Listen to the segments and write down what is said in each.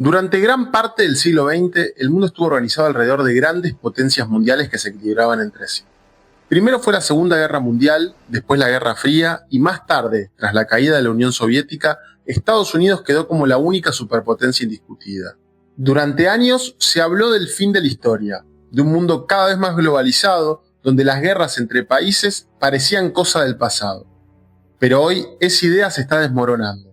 Durante gran parte del siglo XX, el mundo estuvo organizado alrededor de grandes potencias mundiales que se equilibraban entre sí. Primero fue la Segunda Guerra Mundial, después la Guerra Fría y más tarde, tras la caída de la Unión Soviética, Estados Unidos quedó como la única superpotencia indiscutida. Durante años se habló del fin de la historia, de un mundo cada vez más globalizado, donde las guerras entre países parecían cosa del pasado. Pero hoy esa idea se está desmoronando.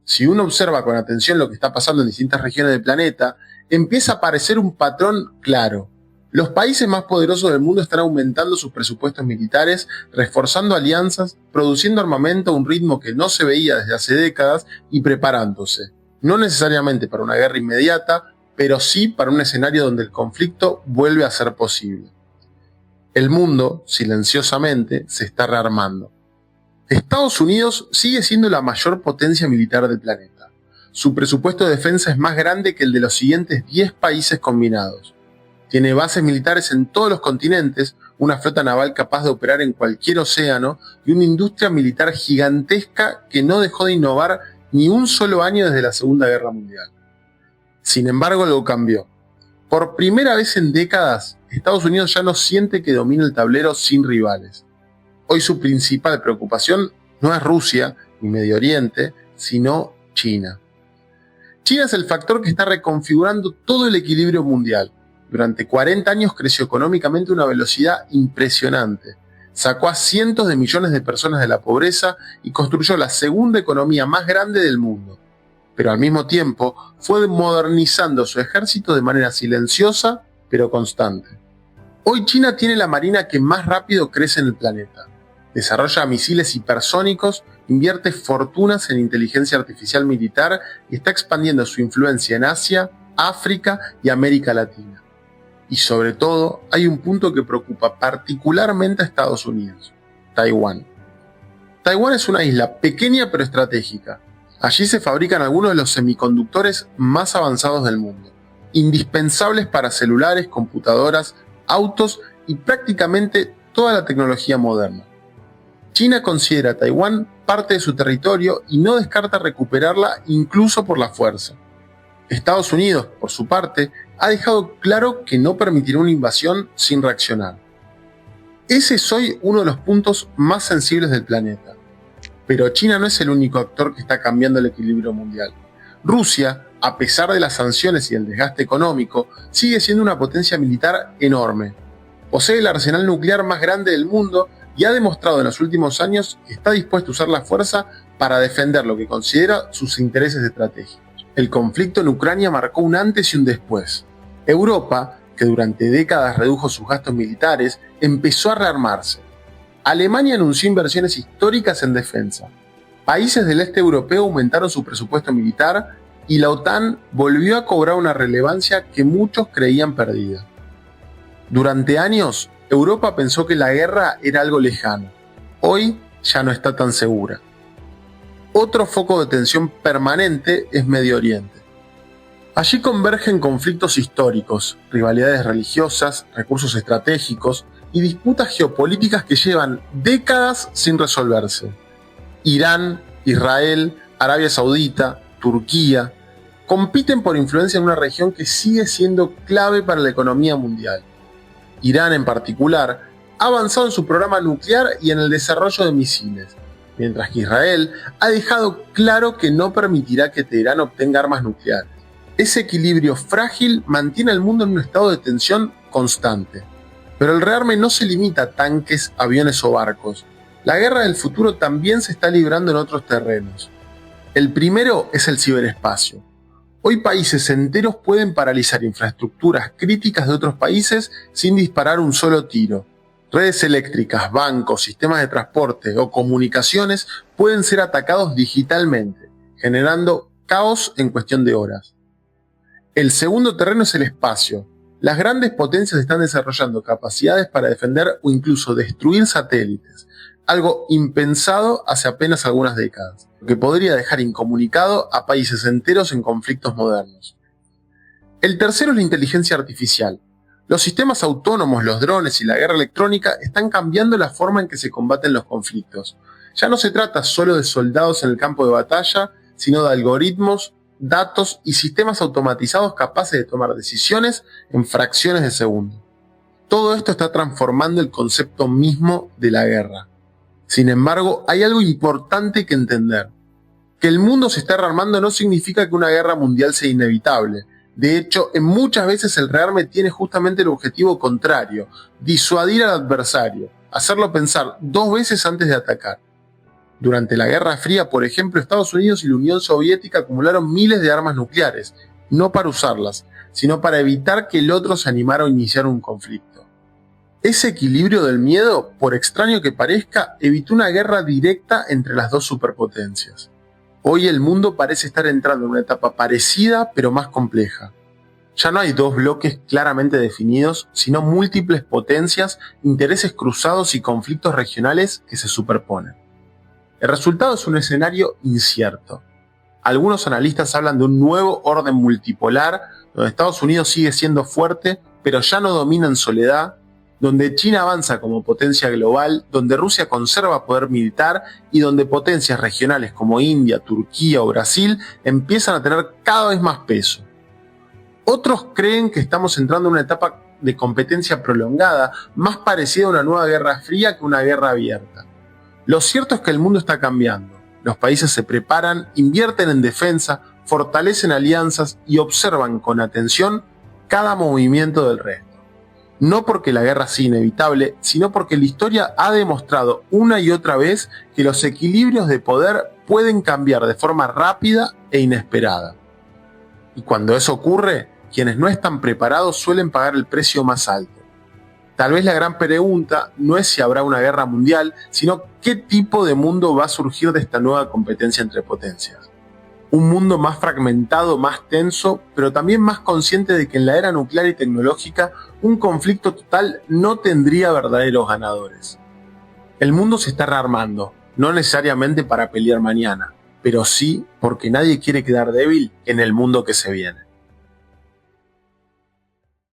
Si uno observa con atención lo que está pasando en distintas regiones del planeta, empieza a aparecer un patrón claro. Los países más poderosos del mundo están aumentando sus presupuestos militares, reforzando alianzas, produciendo armamento a un ritmo que no se veía desde hace décadas y preparándose. No necesariamente para una guerra inmediata, pero sí para un escenario donde el conflicto vuelve a ser posible. El mundo, silenciosamente, se está rearmando. Estados Unidos sigue siendo la mayor potencia militar del planeta. Su presupuesto de defensa es más grande que el de los siguientes 10 países combinados. Tiene bases militares en todos los continentes, una flota naval capaz de operar en cualquier océano y una industria militar gigantesca que no dejó de innovar ni un solo año desde la Segunda Guerra Mundial. Sin embargo, algo cambió. Por primera vez en décadas, Estados Unidos ya no siente que domina el tablero sin rivales. Hoy su principal preocupación no es Rusia ni Medio Oriente, sino China. China es el factor que está reconfigurando todo el equilibrio mundial. Durante 40 años creció económicamente a una velocidad impresionante. Sacó a cientos de millones de personas de la pobreza y construyó la segunda economía más grande del mundo. Pero al mismo tiempo fue modernizando su ejército de manera silenciosa pero constante. Hoy China tiene la marina que más rápido crece en el planeta. Desarrolla misiles hipersónicos, invierte fortunas en inteligencia artificial militar y está expandiendo su influencia en Asia, África y América Latina. Y sobre todo, hay un punto que preocupa particularmente a Estados Unidos: Taiwán. Taiwán es una isla pequeña pero estratégica. Allí se fabrican algunos de los semiconductores más avanzados del mundo, indispensables para celulares, computadoras, autos y prácticamente toda la tecnología moderna. China considera a Taiwán parte de su territorio y no descarta recuperarla incluso por la fuerza. Estados Unidos, por su parte, ha dejado claro que no permitirá una invasión sin reaccionar. Ese es hoy uno de los puntos más sensibles del planeta. Pero China no es el único actor que está cambiando el equilibrio mundial. Rusia, a pesar de las sanciones y el desgaste económico, sigue siendo una potencia militar enorme. Posee el arsenal nuclear más grande del mundo y ha demostrado en los últimos años que está dispuesto a usar la fuerza para defender lo que considera sus intereses estratégicos. El conflicto en Ucrania marcó un antes y un después. Europa, que durante décadas redujo sus gastos militares, empezó a rearmarse. Alemania anunció inversiones históricas en defensa. Países del este europeo aumentaron su presupuesto militar y la OTAN volvió a cobrar una relevancia que muchos creían perdida. Durante años, Europa pensó que la guerra era algo lejano. Hoy ya no está tan segura. Otro foco de tensión permanente es Medio Oriente. Allí convergen conflictos históricos, rivalidades religiosas, recursos estratégicos y disputas geopolíticas que llevan décadas sin resolverse. Irán, Israel, Arabia Saudita, Turquía compiten por influencia en una región que sigue siendo clave para la economía mundial. Irán en particular ha avanzado en su programa nuclear y en el desarrollo de misiles, mientras que Israel ha dejado claro que no permitirá que Teherán obtenga armas nucleares. Ese equilibrio frágil mantiene al mundo en un estado de tensión constante. Pero el rearme no se limita a tanques, aviones o barcos. La guerra del futuro también se está librando en otros terrenos. El primero es el ciberespacio. Hoy países enteros pueden paralizar infraestructuras críticas de otros países sin disparar un solo tiro. Redes eléctricas, bancos, sistemas de transporte o comunicaciones pueden ser atacados digitalmente, generando caos en cuestión de horas. El segundo terreno es el espacio. Las grandes potencias están desarrollando capacidades para defender o incluso destruir satélites, algo impensado hace apenas algunas décadas, que podría dejar incomunicado a países enteros en conflictos modernos. El tercero es la inteligencia artificial. Los sistemas autónomos, los drones y la guerra electrónica están cambiando la forma en que se combaten los conflictos. Ya no se trata solo de soldados en el campo de batalla, sino de algoritmos, datos y sistemas automatizados capaces de tomar decisiones en fracciones de segundo. Todo esto está transformando el concepto mismo de la guerra. Sin embargo, hay algo importante que entender. Que el mundo se está rearmando no significa que una guerra mundial sea inevitable. De hecho, en muchas veces el rearme tiene justamente el objetivo contrario: disuadir al adversario, hacerlo pensar 2 veces antes de atacar. Durante la Guerra Fría, por ejemplo, Estados Unidos y la Unión Soviética acumularon miles de armas nucleares, no para usarlas, sino para evitar que el otro se animara a iniciar un conflicto. Ese equilibrio del miedo, por extraño que parezca, evitó una guerra directa entre las dos superpotencias. Hoy el mundo parece estar entrando en una etapa parecida pero más compleja. Ya no hay 2 bloques claramente definidos, sino múltiples potencias, intereses cruzados y conflictos regionales que se superponen. El resultado es un escenario incierto. Algunos analistas hablan de un nuevo orden multipolar, donde Estados Unidos sigue siendo fuerte, pero ya no domina en soledad, donde China avanza como potencia global, donde Rusia conserva poder militar y donde potencias regionales como India, Turquía o Brasil empiezan a tener cada vez más peso. Otros creen que estamos entrando en una etapa de competencia prolongada, más parecida a una nueva guerra fría que una guerra abierta. Lo cierto es que el mundo está cambiando. Los países se preparan, invierten en defensa, fortalecen alianzas y observan con atención cada movimiento del resto. No porque la guerra sea inevitable, sino porque la historia ha demostrado una y otra vez que los equilibrios de poder pueden cambiar de forma rápida e inesperada. Y cuando eso ocurre, quienes no están preparados suelen pagar el precio más alto. Tal vez la gran pregunta no es si habrá una guerra mundial, sino qué tipo de mundo va a surgir de esta nueva competencia entre potencias. Un mundo más fragmentado, más tenso, pero también más consciente de que en la era nuclear y tecnológica un conflicto total no tendría verdaderos ganadores. El mundo se está rearmando, no necesariamente para pelear mañana, pero sí porque nadie quiere quedar débil en el mundo que se viene.